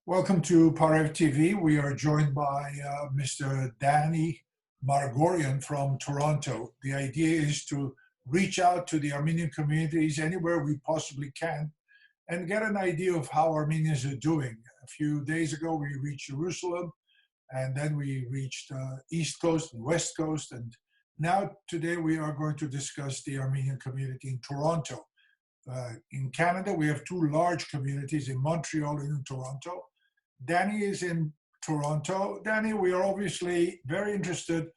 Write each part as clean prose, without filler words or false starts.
Welcome to Parev TV. We are joined by Mr. Dan Margorian from Toronto. The idea is to reach out to the Armenian communities anywhere we possibly can and get an idea of how Armenians are doing. A few days ago, we reached Jerusalem, and then we reached East Coast and West Coast. And now today we are going to discuss the Armenian community in Toronto. In Canada, we have two large communities in Montreal and in Toronto. Danny is in Toronto. Danny, we are obviously very interested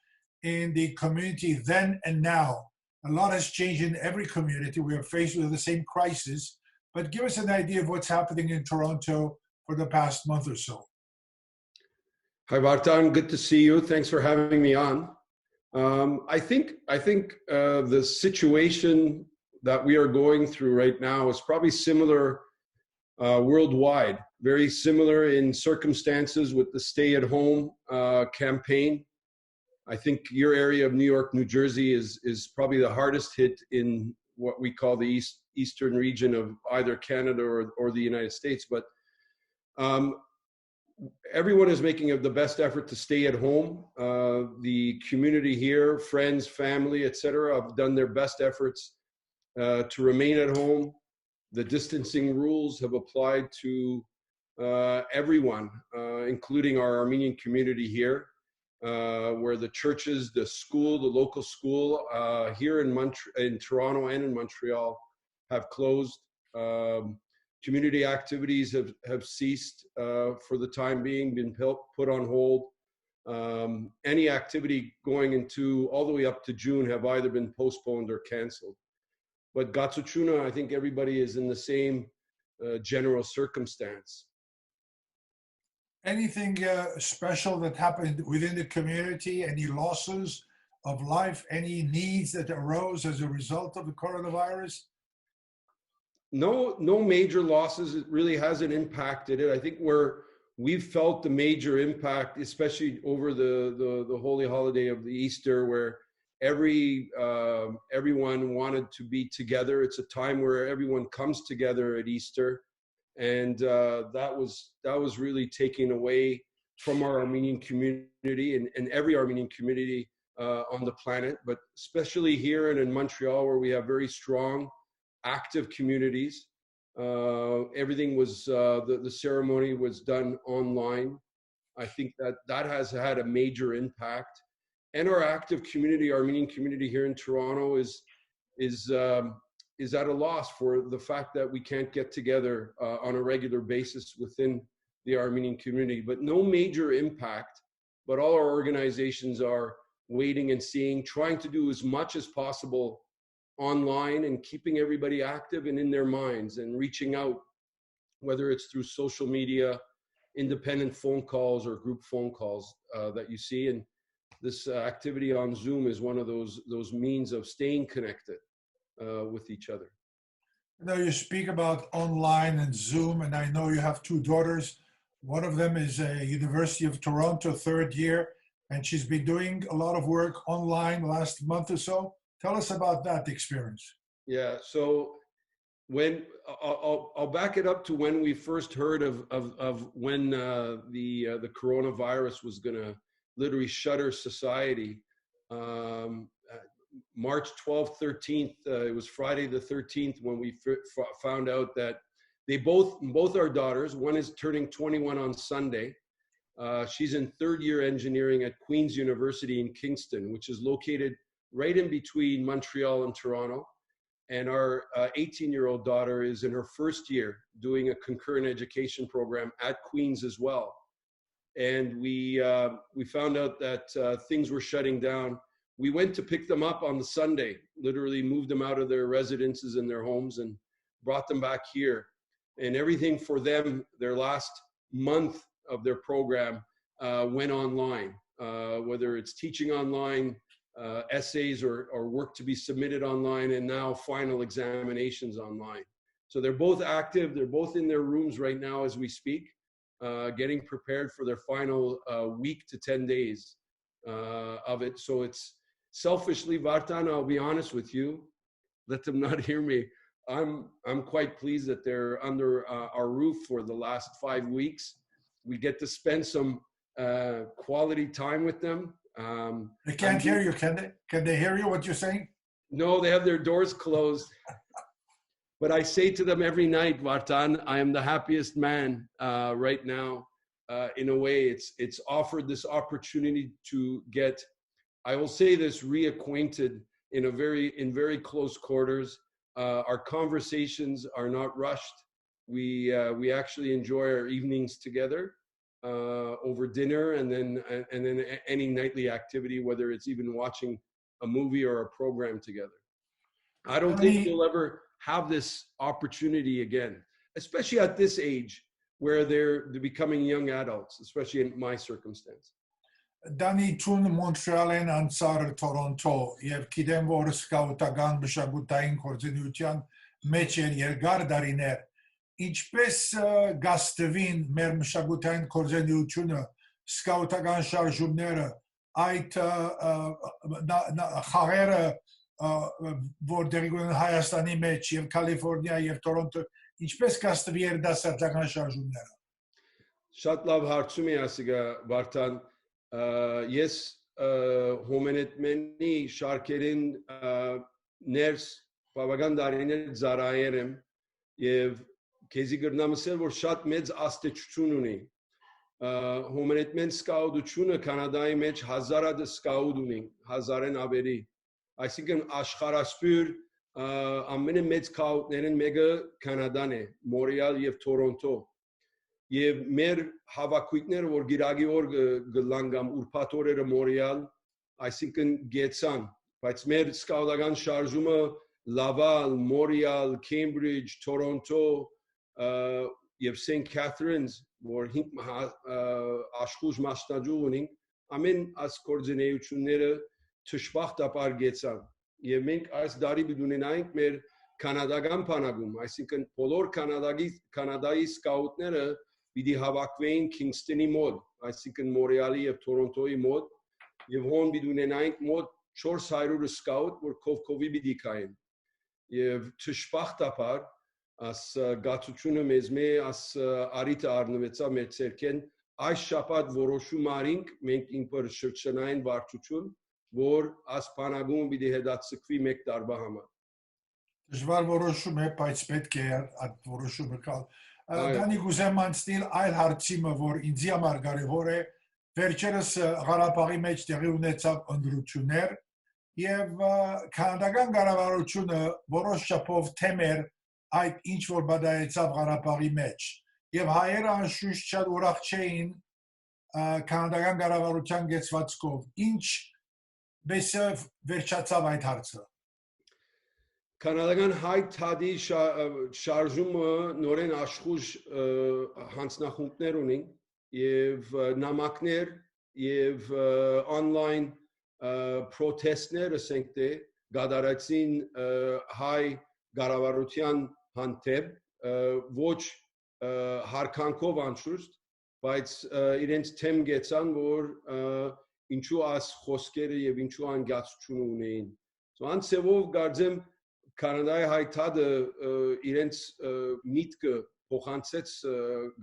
in the community then and now. A lot has changed in every community. We are faced with the same crisis, but give us an idea of what's happening in Toronto for the past month or so. Hi, Vartan. Good to see you. Thanks for having me on. I think the situation that we are going through right now is probably similar worldwide, very similar in circumstances with the stay-at-home campaign. I think your area of New York, New Jersey is probably the hardest hit in what we call the eastern region of either Canada or the United States. But everyone is making the best effort to stay at home. The community here, friends, family, etc., have done their best efforts to remain at home. The distancing rules have applied to everyone, including our Armenian community here, where the churches, the school, the local school here in Toronto and in Montreal have closed. Community activities have ceased for the time being, been put on hold. Any activity going into all the way up to June have either been postponed or canceled. But Gatsuchuna, I think everybody is in the same general circumstance. Anything special that happened within the community? Any losses of life? Any needs that arose as a result of the coronavirus? No major losses. It really hasn't impacted it. I think we've felt the major impact, especially over the holy holiday of the Easter, where everyone wanted to be together. It's a time where everyone comes together at Easter, and that was really taken away from our Armenian community and every Armenian community on the planet, but especially here and in Montreal, where we have very strong, active communities. Everything was the ceremony was done online. I think that has had a major impact. And our active community, Armenian community here in Toronto, is at a loss for the fact that we can't get together on a regular basis within the Armenian community. But no major impact. But all our organizations are waiting and seeing, trying to do as much as possible online and keeping everybody active and in their minds and reaching out, whether it's through social media, independent phone calls, or group phone calls that you see. And this activity on Zoom is one of those means of staying connected with each other. Now you speak about online and Zoom, and I know you have two daughters. One of them is a University of Toronto third year, and she's been doing a lot of work online last month or so. Tell us about that experience. Yeah, so when I'll back it up to when we first heard of when the coronavirus was going to literally shutter society. March 12th, 13th, it was Friday the 13th when we found out that both our daughters, one is turning 21 on Sunday. She's in third year engineering at Queen's University in Kingston, which is located right in between Montreal and Toronto. And our 18-year-old daughter is in her first year doing a concurrent education program at Queen's as well. And we found out that things were shutting down. We went to pick them up on the Sunday, literally moved them out of their residences and their homes and brought them back here. And everything for them, their last month of their program went online, whether it's teaching online, essays or work to be submitted online, and now final examinations online. So they're both active. They're both in their rooms right now as we speak, getting prepared for their final week to 10 days of it. So it's selfishly, Vartan, I'll be honest with you, let them not hear me. I'm quite pleased that they're under our roof for the last 5 weeks. we get to spend some quality time with them. They can't hear you, can they? Can they hear you, what you're saying? No, they have their doors closed. But I say to them every night, Vartan, I am the happiest man right now. In a way, it's offered this opportunity to get, I will say this, reacquainted in very close quarters. Our conversations are not rushed. We actually enjoy our evenings together over dinner, and then any nightly activity, whether it's even watching a movie or a program together. I don't think we'll ever have this opportunity again, especially at this age where they're becoming young adults, especially in my circumstance. Դանի ճուն Մոնտրեալեն անցար Թորոնտո եւ գիտեմ որ սկաուտական մշակութային կորձունության մեջ էր երկար դարիներ ինչպես գաստվին մեր մշակութային կորձունությունը սկաուտական շարժումները այդ խաղերը որ դերգուն Հայաստանի մեջ եւ Կալիֆոռնիա եւ Տորոնտո ինչպես գաստվի երդասարտական շարժումները Շատ լավ հարցում է ասիգա Վարդան Ես հոմենետմենի շարքերին ներս բավական դարիներ զարայեր եմ և քեզի գրնամսել որ շատ մեծ աստեցություն ունի հոմենետմեն սկաուտությունը կանադայի մեջ 1000 սկաուտ ունի 1000-ն ավերի այսինքն աշխարհասփյուր ամենամեծ սկաուտներն մեկը կանադան է Մոնրեալ և Տորոնտո Եվ մեր հավաքույթները, որ գիրագի օր գլանգամ ուրբաթ օրերը Մոնրեալ, այսինքն գեցան, բայց մեր սկաուտական շարժումը Լավալ, Մոնրեալ, Քեմբրիջ, Տորոնտո եւ Սենթ Քաթրինս, որ 5 աշխուժ մասնաճյուղ ունին, ամեն այս կորձունեությունները թշվախտապար գեցան։ Եվ մենք այս դարի բդունենայինք մեր կանադական բանակում, այսինքն բոլոր կանադայի սկաուտները Պիտի հավաքվեին Քինգսթոնի մոտ, այսինքն Մոնրեալի եւ Տորոնտոյի մոտ, եւ հոն պիտի ունենայինք մոտ 400 սկաուտ, որ կովկովի պիտի կային։ Եվ թշվախտապար as գացությունը մեզ մե as արիթը առնվեցա մեր ցերքեն այս շաբաթ որոշում արինք մենք ինքնր շրջանային վարչություն, որ as բանակում պիտի հետաձգվի մեկ տարվա համար։ Դժվար որոշում է, բայց պետք է այդ որոշումը կալ Դանի գուզեմ անցնել այլ հարցիմը, որ ինձի համար կարևոր է, վերջերս Ղարաբաղի մեջ տեղի ունեցավ ընդրություններ եւ կանադական կառավարությունը որոշ չափով թեմեր այդ ինչ որ բադայեցավ Ղարաբաղի մեջ եւ հայերը անշուշտ շատ ուրախ չէին կանադական կառավարության գեցվածքով ինչ բեսավ վերջացավ այդ հարցը Կանադական հայ-թադի շարժումը նորեն աշխուժ հանձնախումբներ ունին և նամակներ և on-line պրոտեստներ ասենք թե գադարեցին հայ կառավարության հանդեպ ոչ հարկանքով անշուշտ, բայց իրենց թեմ գեցան, որ ինչու այս խոսքերը և ինչու անգացությունը ունեին։ Անցևով կարծեմ Կանադայի հայտարարը իրենց միտքը փոխանցեց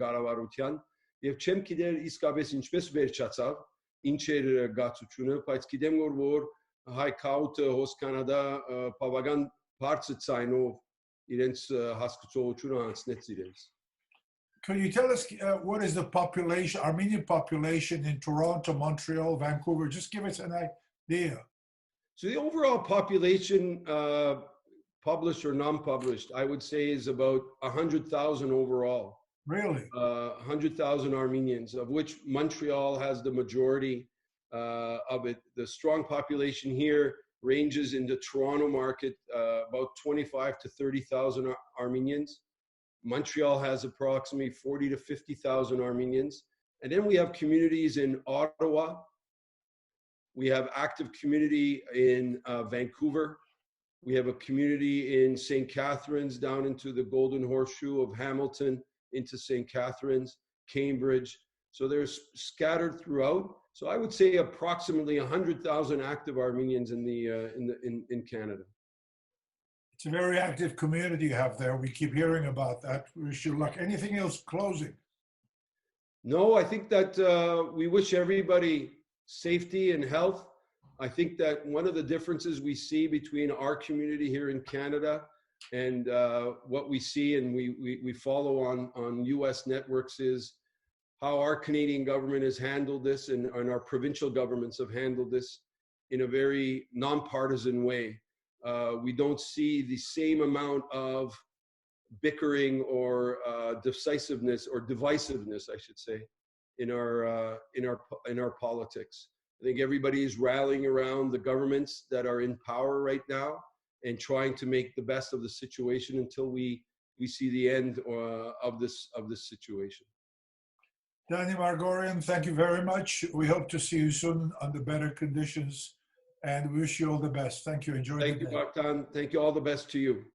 կառավարության եւ չեմ գիտեր իսկապես ինչպես վերջացավ ինչ էր գացությունը բայց գիտեմ որ հայ քաուտը հոս Կանադա բավական բարձր ցայնով իրենց հասկացողությունը անցնեց իրենց Can you tell us what is the population Armenian population in Toronto, Montreal, Vancouver just give us an idea So the overall population published or non-published, I would say is about 100,000 overall. Really? 100,000 Armenians, of which Montreal has the majority of it. The strong population here ranges in the Toronto market, about 25 to 30,000 Armenians. Montreal has approximately 40 to 50,000 Armenians. And then we have communities in Ottawa. We have active community in Vancouver. We have a community in St. Catharines down into the Golden Horseshoe of Hamilton into St. Catharines, Cambridge. So they're scattered throughout. So I would say approximately 100,000 active Armenians in Canada. It's a very active community you have there. We keep hearing about that. Wish you luck. Anything else closing? No, I think that we wish everybody safety and health. I think that one of the differences we see between our community here in Canada and what we see and we follow on US networks is how our Canadian government has handled this and our provincial governments have handled this in a very nonpartisan way. We don't see the same amount of bickering or decisiveness or divisiveness, I should say, in our politics. I think everybody is rallying around the governments that are in power right now and trying to make the best of the situation until we see the end of this situation. Danny Margorian, thank you very much. We hope to see you soon under better conditions and wish you all the best. Thank you. Enjoy the day. Thank you, Bogdan. Thank you. All the best to you.